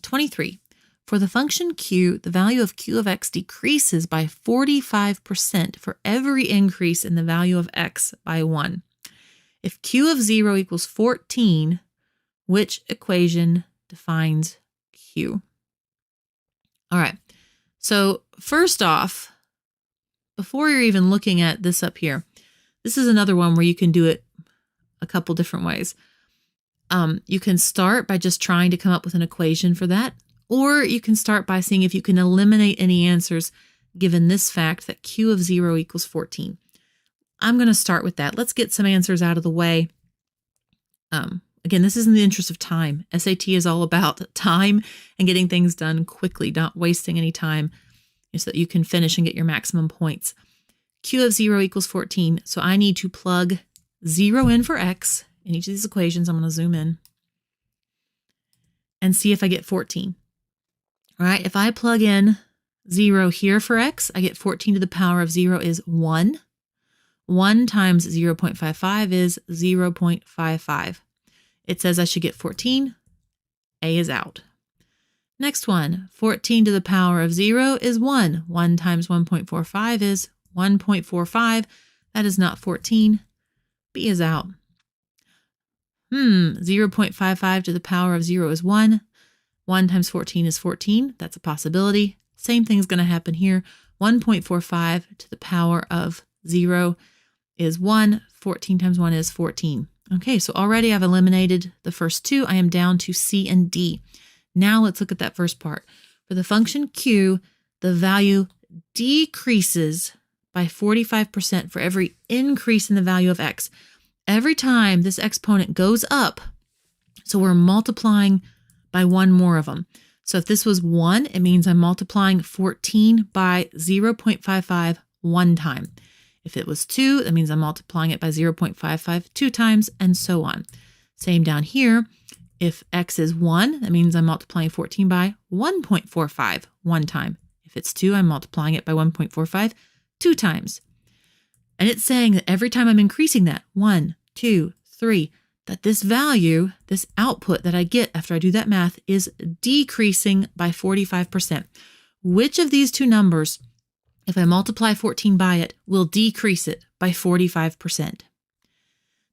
23. For the function q, the value of q of x decreases by 45% for every increase in the value of x by 1. If q of 0 equals 14, which equation defines q? All right, so first off, before you're even looking at this up here, this is another one where you can do it a couple different ways. You can start by just trying to come up with an equation for that, or you can start by seeing if you can eliminate any answers given this fact that q of 0 equals 14. I'm going to start with that. Let's get some answers out of the way. Again, this is in the interest of time. SAT is all about time and getting things done quickly, not wasting any time so that you can finish and get your maximum points. Q of 0 equals 14, so I need to plug 0 in for x in each of these equations. I'm going to zoom in and see if I get 14. All right, if I plug in 0 here for x, I get 14 to the power of 0 is 1. 1 times 0.55 is 0.55. It says I should get 14. A is out. Next one, 14 to the power of 0 is 1. 1 times 1.45 is 1.45. That is not 14. B is out. 0.55 to the power of 0 is 1. 1 times 14 is 14. That's a possibility. Same thing is going to happen here. 1.45 to the power of 0 is 1. 14 times 1 is 14. Okay, so already I've eliminated the first two. I am down to C and D. Now let's look at that first part. For the function q, the value decreases by 45% for every increase in the value of x. Every time this exponent goes up, so we're multiplying by one more of them. So if this was 1, it means I'm multiplying 14 by 0.55 one time. If it was 2, that means I'm multiplying it by 0.55 two times, and so on. Same down here. If x is 1, that means I'm multiplying 14 by 1.45 one time. If it's 2, I'm multiplying it by 1.45 two times. And it's saying that every time I'm increasing that, 1, 2, 3, that this value, this output that I get after I do that math is decreasing by 45%. Which of these two numbers, if I multiply 14 by it, will decrease it by 45%?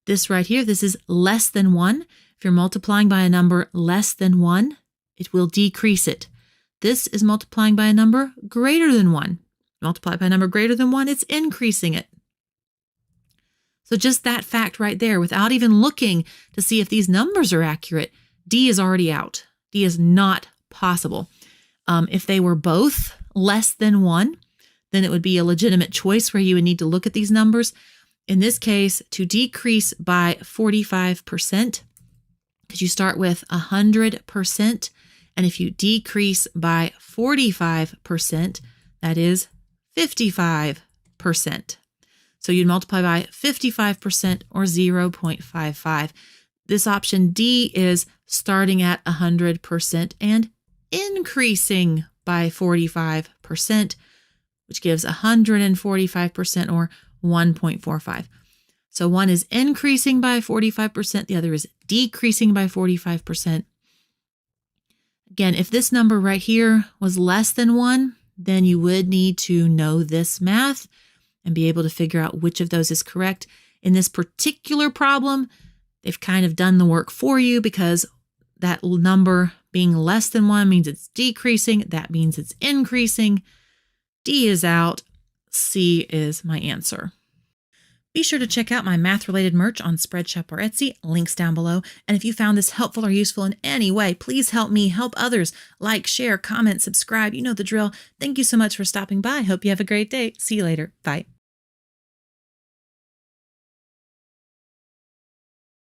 This right here, this is less than 1. If you're multiplying by a number less than 1, it will decrease it. This is multiplying by a number greater than 1. Multiply by a number greater than 1, it's increasing it. So just that fact right there, without even looking to see if these numbers are accurate, D is already out. D is not possible. If they were both less than 1, then it would be a legitimate choice where you would need to look at these numbers. In this case, to decrease by 45%, because you start with 100%, and if you decrease by 45%, that is 55%. So you'd multiply by 55% or 0.55. This option D is starting at 100% and increasing by 45%, which gives 145% or 1.45. So one is increasing by 45%, the other is decreasing by 45%. Again, if this number right here was less than 1, then you would need to know this math and be able to figure out which of those is correct. In this particular problem, they've kind of done the work for you because that number being less than 1 means it's decreasing. That means it's increasing. D is out. C is my answer. Be sure to check out my math-related merch on Spreadshop or Etsy, links down below. And if you found this helpful or useful in any way, please help me help others. Like, share, comment, subscribe. You know the drill. Thank you so much for stopping by. Hope you have a great day. See you later. Bye.